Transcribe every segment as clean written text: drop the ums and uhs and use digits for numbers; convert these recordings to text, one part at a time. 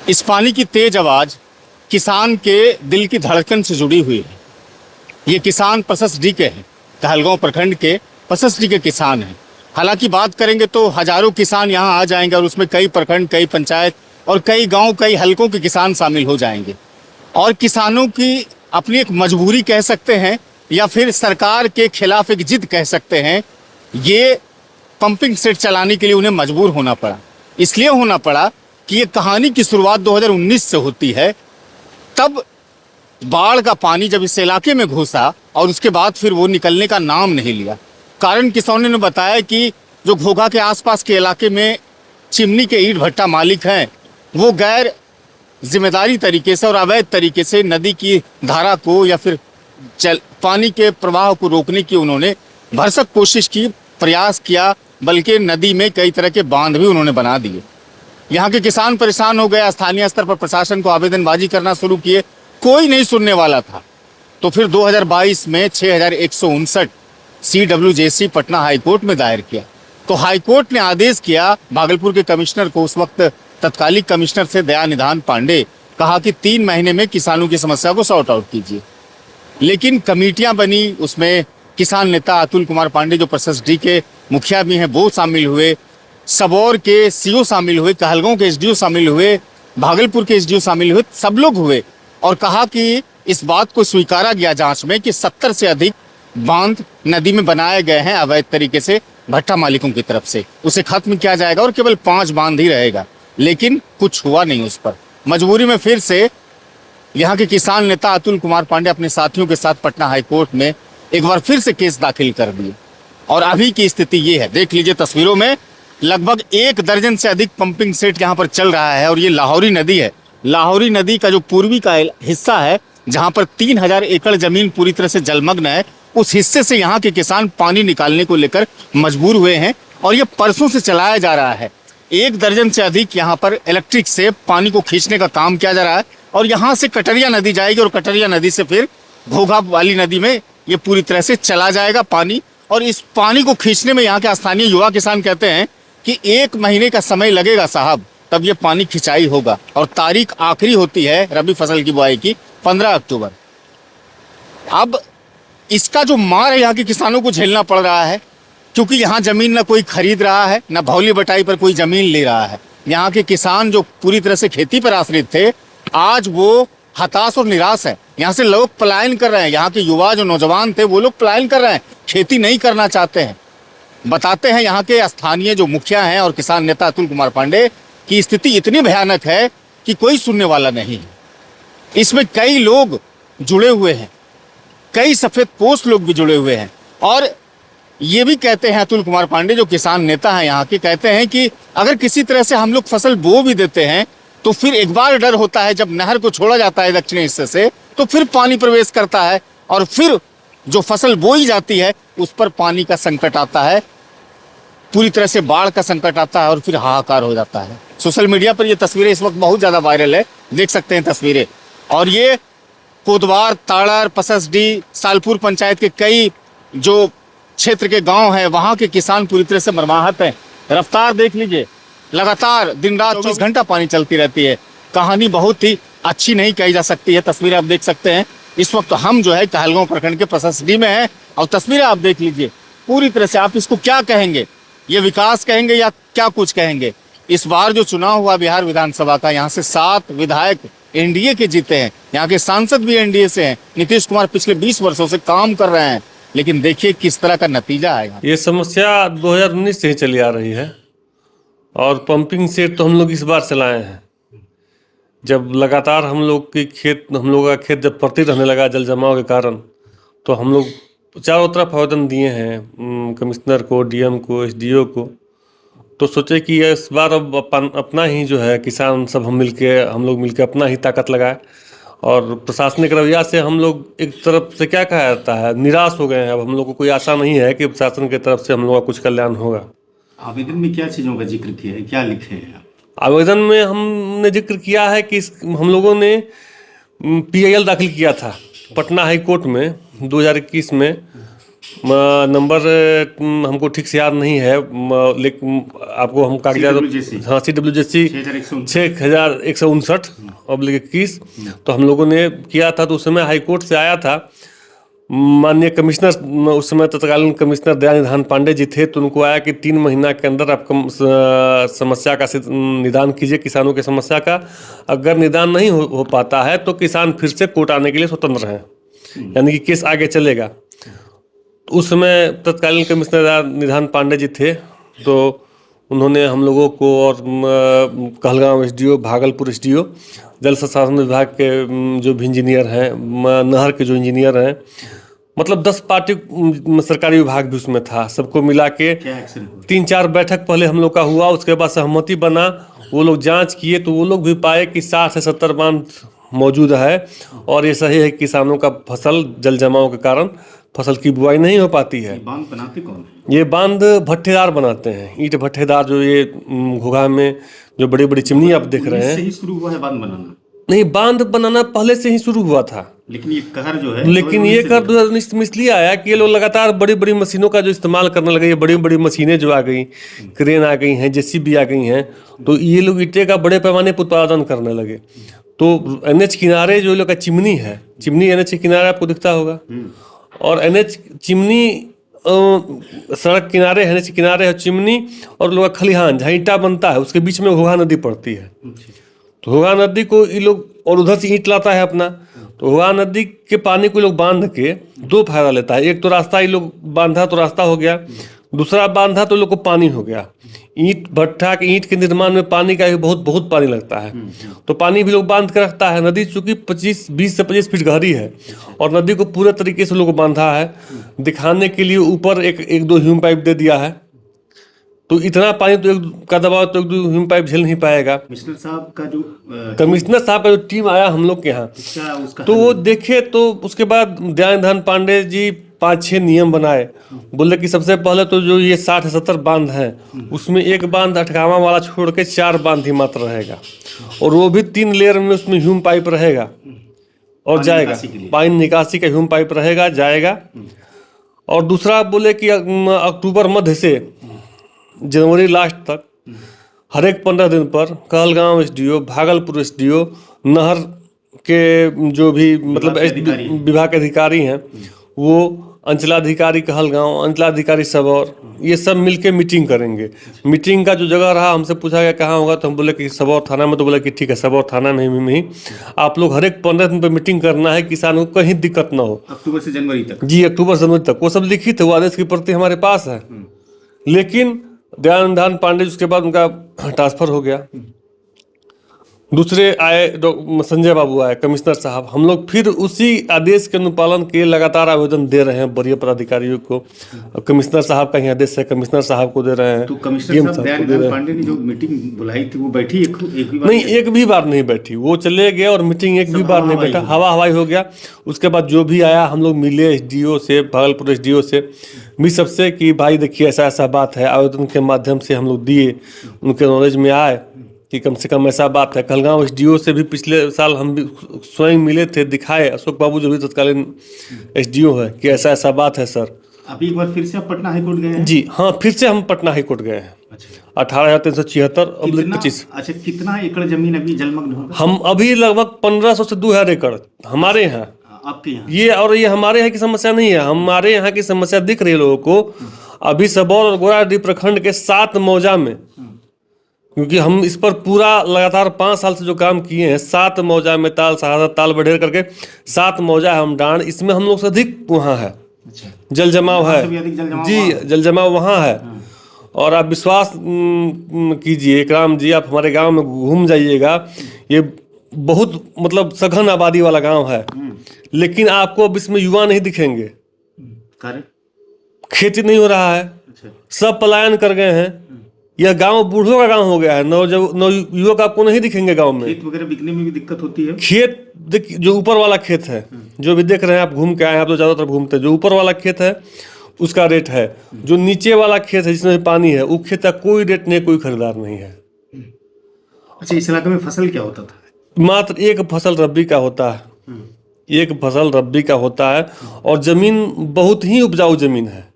इस पानी की तेज आवाज किसान के दिल की धड़कन से जुड़ी हुई है। ये किसान पससडी के हैं, कहलगांव प्रखंड के पससडी के किसान हैं। हालांकि बात करेंगे तो हजारों किसान यहाँ आ जाएंगे और उसमें कई प्रखंड, कई पंचायत और कई गांव, कई हलकों के किसान शामिल हो जाएंगे। और किसानों की अपनी एक मजबूरी कह सकते हैं या फिर सरकार के खिलाफ एक जिद कह सकते हैं, ये पंपिंग सेट चलाने के लिए उन्हें मजबूर होना पड़ा। इसलिए होना पड़ा कि ये कहानी की शुरुआत 2019 से होती है। तब बाढ़ का पानी जब इस इलाके में घुसा और उसके बाद फिर वो निकलने का नाम नहीं लिया। कारण किसानों ने बताया कि जो घोघा के आसपास के इलाके में चिमनी के ईंट भट्टा मालिक हैं, वो गैर जिम्मेदारी तरीके से और अवैध तरीके से नदी की धारा को या फिर पानी के प्रवाह को रोकने की उन्होंने भरसक कोशिश की, प्रयास किया, बल्कि नदी में कई तरह के बांध भी उन्होंने बना दिए। यहाँ के किसान परेशान हो गए, स्थानीय स्तर पर प्रशासन को आवेदनबाजी करना शुरू किए, कोई नहीं सुनने वाला था। तो फिर 2022 में 6159 CWJC पटना हाईकोर्ट में दायर किया। तो हाईकोर्ट ने आदेश किया, भागलपुर के कमिश्नर को, उस वक्त तत्कालिक कमिश्नर से दयानिधान पांडे, कहा कि 3 महीने में किसानों की समस्या को सॉर्ट आउट कीजिए। लेकिन कमेटियां बनी, उसमें किसान नेता अतुल कुमार पांडे जो पससडी के मुखिया भी हैं वो शामिल हुए, सबौर के CO शामिल हुए, कहलगांव के SDO शामिल हुए, भागलपुर के SDO शामिल हुए, सब लोग हुए और कहा कि इस बात को स्वीकारा गया जांच में कि 70 से अधिक बांध नदी में बनाए गए हैं अवैध तरीके से भट्टा मालिकों की तरफ से, उसे खत्म किया जाएगा और केवल 5 बांध ही रहेगा। लेकिन कुछ हुआ नहीं उस पर। मजबूरी में फिर से यहाँ के किसान नेता अतुल कुमार पांडे अपने साथियों के साथ पटना हाईकोर्ट में एक बार फिर से केस दाखिल कर दिए। और अभी की स्थिति ये है, देख लीजिए तस्वीरों में, लगभग 1 दर्जन से अधिक पंपिंग सेट यहाँ पर चल रहा है। और ये लाहौरी नदी है। लाहौरी नदी का जो पूर्वी का हिस्सा है, जहाँ पर 3000 एकड़ जमीन पूरी तरह से जलमग्न है, उस हिस्से से यहाँ के किसान पानी निकालने को लेकर मजबूर हुए हैं और ये परसों से चलाया जा रहा है। 1 दर्जन से अधिक यहाँ पर इलेक्ट्रिक से पानी को खींचने का काम किया जा रहा है और यहाँ से कटरिया नदी जाएगी और कटरिया नदी से फिर घोघा वाली नदी में ये पूरी तरह से चला जाएगा पानी। और इस पानी को खींचने में यहाँ के स्थानीय युवा किसान कहते हैं कि 1 महीने का समय लगेगा साहब, तब ये पानी खिंचाई होगा। और तारीख आखिरी होती है रबी फसल की बुआई की 15 अक्टूबर। अब इसका जो मार है यहाँ के किसानों को झेलना पड़ रहा है, क्योंकि यहाँ जमीन ना कोई खरीद रहा है, ना भौली बटाई पर कोई जमीन ले रहा है। यहाँ के किसान जो पूरी तरह से खेती पर आश्रित थे, आज वो हताश और निराश है। यहाँ से लोग पलायन कर रहे हैं। यहाँ के युवा जो नौजवान थे वो लोग पलायन कर रहे हैं, खेती नहीं करना चाहते हैं। बताते हैं यहाँ के स्थानीय जो मुखिया हैं और किसान नेता अतुल कुमार पांडे की स्थिति इतनी भयानक है कि कोई सुनने वाला नहीं है। इसमें कई लोग जुड़े हुए हैं, कई सफेद पोस्ट लोग भी जुड़े हुए हैं। और ये भी कहते हैं अतुल कुमार पांडे जो किसान नेता हैं यहाँ के, कहते हैं कि अगर किसी तरह से हम लोग फसल बो भी देते हैं तो फिर एक बार डर होता है, जब नहर को छोड़ा जाता है दक्षिणी हिस्से से तो फिर पानी प्रवेश करता है और फिर जो फसल बोई जाती है उस पर पानी का संकट आता है, पूरी तरह से बाढ़ का संकट आता है और फिर हाहाकार हो जाता है। सोशल मीडिया पर ये तस्वीरें इस वक्त बहुत ज़्यादा वायरल है, देख सकते हैं तस्वीरें। और ये कोतवार, ताड़र, पससडी, सालपुर पंचायत के कई जो क्षेत्र के गांव हैं, वहां के किसान पूरी तरह से मरमाहत हैं। रफ्तार देख लीजिए, लगातार दिन रात 24 घंटा पानी चलती रहती है। कहानी बहुत ही अच्छी नहीं कही जा सकती है। तस्वीरें आप देख सकते हैं। इस वक्त हम जो है कहलगांव प्रखंड के पससडी में हैं और तस्वीरें आप देख लीजिए पूरी तरह से। आप इसको क्या कहेंगे, ये विकास कहेंगे या क्या कुछ कहेंगे? इस बार जो चुनाव हुआ बिहार विधानसभा का, यहाँ से 7 विधायक NDA के जीते हैं। यहाँ के सांसद भी NDA से हैं। नीतीश कुमार पिछले 20 वर्षों से काम कर रहे हैं, लेकिन देखिए किस तरह का नतीजा आएगा। ये समस्या 2019 से ही चली आ रही है और पंपिंग सेट तो हम लोग इस बार चलाए हैं। जब लगातार हम लोग का खेत जब पड़ती रहने लगा जल जमाव के कारण, तो हम लोग चारों तरफ आवेदन दिए हैं कमिश्नर को, DM को, SDO को। तो सोचे कि इस बार अब अपना ही जो है किसान सब हम लोग मिलके अपना ही ताकत लगाए। और प्रशासनिक रवैया से हम लोग एक तरफ से क्या कहा जाता है, निराश हो गए हैं। अब हम लोग को कोई आशा नहीं है कि प्रशासन की तरफ से हम लोग का कुछ कल्याण होगा। आवेदन में क्या चीज़ों का जिक्र किया है, क्या लिखे हैं? आवेदन में हमने जिक्र किया है कि हम लोगों ने PIL दाखिल किया था पटना हाई कोर्ट में 2021 में। नंबर हमको ठीक से याद नहीं है, लेकिन आपको हम कागजात, CWJC हाँ CWJC 6159/21। तो हम लोगों ने किया था, तो उस समय हाई कोर्ट से आया था, माननीय कमिश्नर, उस समय तत्कालीन कमिश्नर दयानिधान पांडे जी थे, तो उनको आया कि 3 महीना के अंदर आप समस्या का निदान कीजिए, किसानों की समस्या का। अगर निदान नहीं हो पाता है तो किसान फिर से कोर्ट आने के लिए स्वतंत्र हैं, यानी कि केस आगे चलेगा। उस समय तत्कालीन कमिश्नर दयानिधान पांडे जी थे, तो उन्होंने हम लोगों को और कहलगांव SDO, भागलपुर SDO, जल संसाधन विभाग के जो भी इंजीनियर हैं, नहर के जो इंजीनियर हैं, मतलब 10 पार्टी सरकारी विभाग भी उसमें था, सबको मिला के 3-4 बैठक पहले हम लोग का हुआ। उसके बाद सहमति बना, वो लोग जांच किए, तो वो लोग भी पाए कि 60 से 70 बांध मौजूद है, और ये सही है कि किसानों का फसल जल जमाव के कारण फसल की बुआई नहीं हो पाती है। बांध बनाते कौन है? ये बांध भट्ठेदार बनाते हैं, ईंट भट्ठेदार, जो ये घोघा में जो बड़ी बड़ी चिमनी आप देख रहे हैं। से ही शुरू हुआ है बांध बनाना? नहीं, बांध बनाना पहले से ही शुरू हुआ था, लेकिन ये कहर जो है, लेकिन ये कर 2019 में इसलिए आया कि ये लोग लगातार बड़ी बड़ी मशीनों का जो इस्तेमाल करने लगे। ये बड़ी बड़ी मशीनें जो आ गई, क्रेन आ गई हैं, JCB आ गई हैं, तो ये लोग ईंटे का बड़े पैमाने पर उत्पादन करने लगे। तो NH किनारे जो लोग का चिमनी है, चिमनी NH के किनारे आपको दिखता होगा, और NH चिमनी सड़क किनारे, NH किनारे है चिमनी, और लोग का खलिहान जहाँ ईंटा बनता है, उसके बीच में घोघा नदी पड़ती है। तो घोघा नदी को ये लोग, और उधर से ईंट लाता है अपना, तो घोघा नदी के पानी को लोग बांध के 2 फायदा लेता है। एक तो रास्ता ये लोग बांधा तो रास्ता हो गया, दूसरा बांधा तो लोग को पानी हो गया। ईंट भट्ठा के ईंट के निर्माण में पानी का बहुत पानी लगता है, तो पानी भी लोग बांध के रखता है। नदी चूंकि 20 से 25 फीट गहरी है, और नदी को पूरे तरीके से लोग बांधा है, दिखाने के लिए ऊपर एक 2 ह्यूम पाइप दे दिया है। तो इतना पानी तो का दबाव तो 1-2 ह्यूम पाइप झेल नहीं पाएगा। कमिश्नर साहब का जो टीम आया हम लोग के यहाँ, उसका तो वो देखे, तो उसके बाद दयानिधान पांडे जी 5-6 नियम बनाए। बोले कि सबसे पहले तो जो ये 60 से 70 बांध हैं, उसमें एक बांध अटकामा वाला छोड़ के 4 बांध ही मात्र रहेगा, और वो भी 3 लेयर में उसमें ह्यूम पाइप रहेगा और जाएगा, पानी निकासी का ह्यूम पाइप रहेगा, जाएगा। और दूसरा बोले कि अक्टूबर मध्य से जनवरी लास्ट तक हर एक 15 दिन पर कहलगांव SDO, भागलपुर SDO, नहर के जो भी मतलब विभाग के अधिकारी हैं, वो अंचलाधिकारी कहलगांव, अंचलाधिकारी सबौर, ये सब मिलके मीटिंग करेंगे। मीटिंग का जो जगह रहा, हमसे पूछा गया कहाँ होगा, तो हम बोले कि सबौर थाना में। तो बोले कि ठीक है, सबौर थाना में ही आप लोग हर एक 15 दिन पर मीटिंग करना है, किसानों को कहीं दिक्कत ना हो। अक्टूबर से जनवरी तक? जी, अक्टूबर से जनवरी तक। वो सब लिखित है, वो आदेश की प्रति हमारे पास है। लेकिन दयानिधान पांडे उसके बाद उनका ट्रांसफर हो गया, दूसरे आए, संजय बाबू आए, कमिश्नर साहब। हम लोग फिर उसी आदेश के अनुपालन के लगातार आवेदन दे रहे हैं वरीय पदाधिकारियों को। कमिश्नर साहब का ही आदेश है, कमिश्नर साहब को दे रहे हैं। तो कमिश्नर साहब दयानिधान पांडे ने जो मीटिंग बुलाई थी, वो बैठी एक भी बार? नहीं, एक भी बार नहीं बैठी। वो चले गए और मीटिंग एक भी बार नहीं बैठा, हवा हवाई हो गया। उसके बाद जो भी आया, हम लोग मिले SDO से, भागलपुर SDO से भी, सबसे कि भाई देखिए ऐसा ऐसा बात है। आवेदन के माध्यम से हम लोग दिए, उनके नॉलेज में आए कि कम से कम ऐसा बात है। कहलगांव SDO से भी पिछले साल हम भी स्वयं मिले थे, दिखाए, अशोक बाबू जो भी तत्कालीन SDO है, कि ऐसा ऐसा बात है सर। अभी एक बार फिर से आप पटना हाईकोर्ट गए हैं? जी हाँ, फिर से हम पटना हाईकोर्ट गए हैं। 18,376/25। अच्छा, कितना एकड़ जमीन अभी जलमग्न होगा? हम अभी लगभग 1500 से 2000 एकड़ हमारे यहाँ। आपके यहाँ ये, और ये हमारे यहाँ की समस्या नहीं है, हमारे यहाँ की समस्या दिख रही है लोगों को। अभी सबौर और गोराडीह प्रखंड के 7 मौजा में, क्योंकि हम इस पर पूरा लगातार 5 साल से जो काम किए हैं, 7 मौजा में, ताल शहादत, ताल बढेर करके 7 मौजा है हम डांड, इसमें हम लोग से अधिक वहाँ है जल जमाव है। जी, जल जमाव वहाँ है। और आप विश्वास कीजिए इकराम जी, आप हमारे गांव में घूम जाइएगा, ये बहुत मतलब सघन आबादी वाला गांव है, लेकिन आपको अब इसमें युवा नहीं दिखेंगे। खेती नहीं हो रहा है, सब पलायन कर गए हैं। यह गांव बूढ़ों का गांव हो गया है। नवयुवक आपको नहीं दिखेंगे गांव में। खेत वगैरह बिकने में भी दिक्कत होती है। खेत जो ऊपर वाला खेत है, जो भी देख रहे हैं आप, घूम के आए, आप तो ज्यादा तरफ घूमते हैं, जो ऊपर वाला खेत है उसका रेट है। जो नीचे वाला खेत है जिसमें पानी है, वो खेत का कोई रेट नहीं, कोई खरीदार नहीं है। अच्छा, इस इलाके में फसल क्या होता था? मात्र एक फसल रबी का होता है, एक फसल रब्बी का होता है और ज़मीन बहुत ही उपजाऊ ज़मीन है।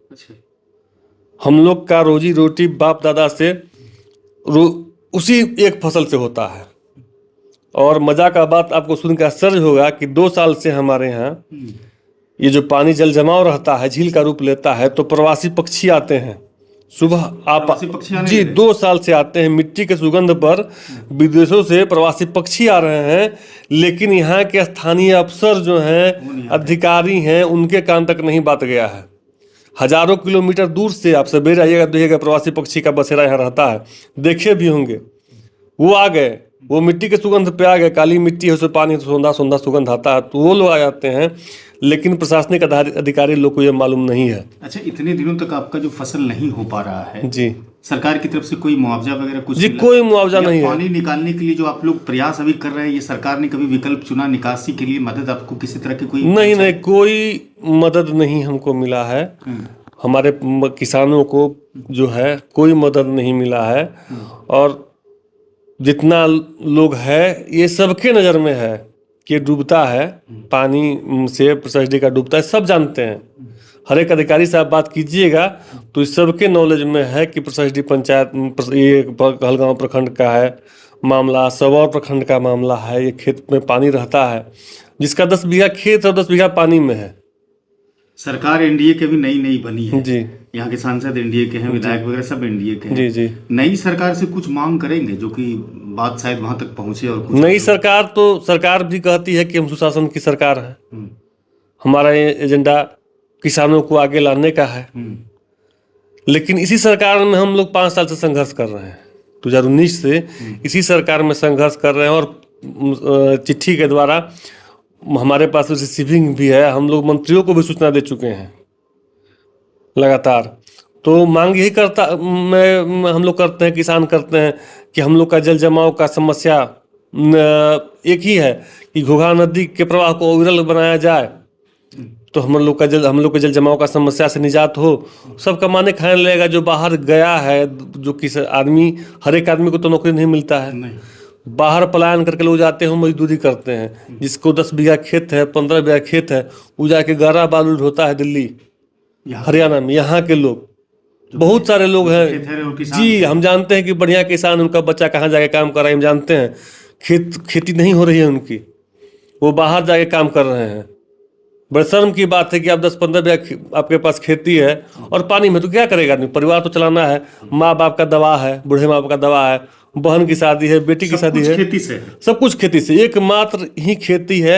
हम लोग का रोजी रोटी बाप दादा से उसी एक फसल से होता है। और मज़ा का बात आपको सुन के आश्चर्य होगा कि 2 साल से हमारे यहाँ ये जो पानी जल जमाव रहता है, झील का रूप लेता है, तो प्रवासी पक्षी आते हैं सुबह। प्रवासी पक्षी आने जी, लगे? 2 साल से आते हैं। मिट्टी के सुगंध पर विदेशों से प्रवासी पक्षी आ रहे हैं, लेकिन यहाँ के स्थानीय अफसर जो हैं, अधिकारी हैं, उनके कान तक नहीं बात गया है। हजारों किलोमीटर दूर से आप सवेरे आइएगा, देखिएगा प्रवासी पक्षी का बसेरा यहाँ रहता है, देखे भी होंगे। वो आ गए, वो मिट्टी के सुगंध पे आ गए। काली मिट्टी है, उसमें पानी सौंधा सौंधा सुगंध आता है, तो वो लोग आ जाते हैं, लेकिन प्रशासनिक अधिकारी लोग को ये मालूम नहीं है। अच्छा, इतने दिनों तक आपका जो फसल नहीं हो पा रहा है जी, सरकार की तरफ से कोई मुआवजा वगैरह कुछ जी मिला? कोई मुआवजा या नहीं है। पानी निकालने के लिए जो आप लोग प्रयास अभी कर रहे हैं, ये सरकार ने कभी विकल्प चुना निकासी के लिए? मदद आपको किसी तरह की कोई? नहीं, कोई मदद नहीं हमको मिला है। हमारे किसानों को जो है कोई मदद नहीं मिला है। और जितना लोग है, ये सबके नज़र में है कि डूबता है, पानी से सब्सिडी का डूबता है, सब जानते हैं। हर एक अधिकारी से आप बात कीजिएगा तो इस सबके नॉलेज में है कि सब्सिडी पंचायत ये कहलगांव प्रखंड का है मामला, सबौर प्रखंड का मामला है। ये खेत में पानी रहता है, जिसका 10 बीघा खेत और 10 बीघा पानी में है। सरकार एनडीए के भी नई बनी है जी, यहाँ के सांसद एनडीए के हैं, विधायक वगैरह सब एनडीए के हैं। जी, जी। नई सरकार से कुछ मांग करेंगे जो कि बात शायद वहां तक पहुंचे? और कुछ नई सरकार तो सरकार भी कहती है कि हम सुशासन की सरकार है। हमारा एजेंडा किसानों को आगे लाने का है। लेकिन इसी सरकार में हम लोग 5 साल से संघर्ष कर रहे हैं। 2019 से इसी सरकार में संघर्ष कर रहे हैं। और चिट्ठी के द्वारा हमारे पास रिसीविंग भी है, हम लोग मंत्रियों को भी सूचना दे चुके हैं लगातार। तो मांग यही हम लोग करते हैं, किसान करते हैं कि हम लोग का जल जमाव का समस्या एक ही है कि घोघा नदी के प्रवाह को अविरल बनाया जाए, तो हम लोग के जल जमाव का समस्या से निजात हो। सब कमाने खाने लगेगा। जो बाहर गया है, जो किस आदमी, हर एक आदमी को तो नौकरी नहीं मिलता है। बाहर पलायन करके लोग जाते हैं, मजदूरी करते हैं। जिसको 10 बीघा खेत है, 15 बीघा खेत है, वो जाके गारा बालू ढोता है दिल्ली हरियाणा में। यहाँ के लोग बहुत सारे लोग हैं जी, हम जानते हैं कि बढ़िया किसान, उनका बच्चा कहाँ जाके काम कर रहा है, हम जानते हैं। खेती नहीं हो रही है उनकी, वो बाहर जाके काम कर रहे हैं। बड़े शर्म की बात है कि आप 10-15 बीघा आपके पास खेती है और पानी में, तो क्या करेगा आदमी? परिवार तो चलाना है, माँ बाप का दवा है, बूढ़े माँ बाप का दवा है, बहन की शादी है, बेटी की शादी है, खेती से सब कुछ खेती से। एकमात्र ही खेती है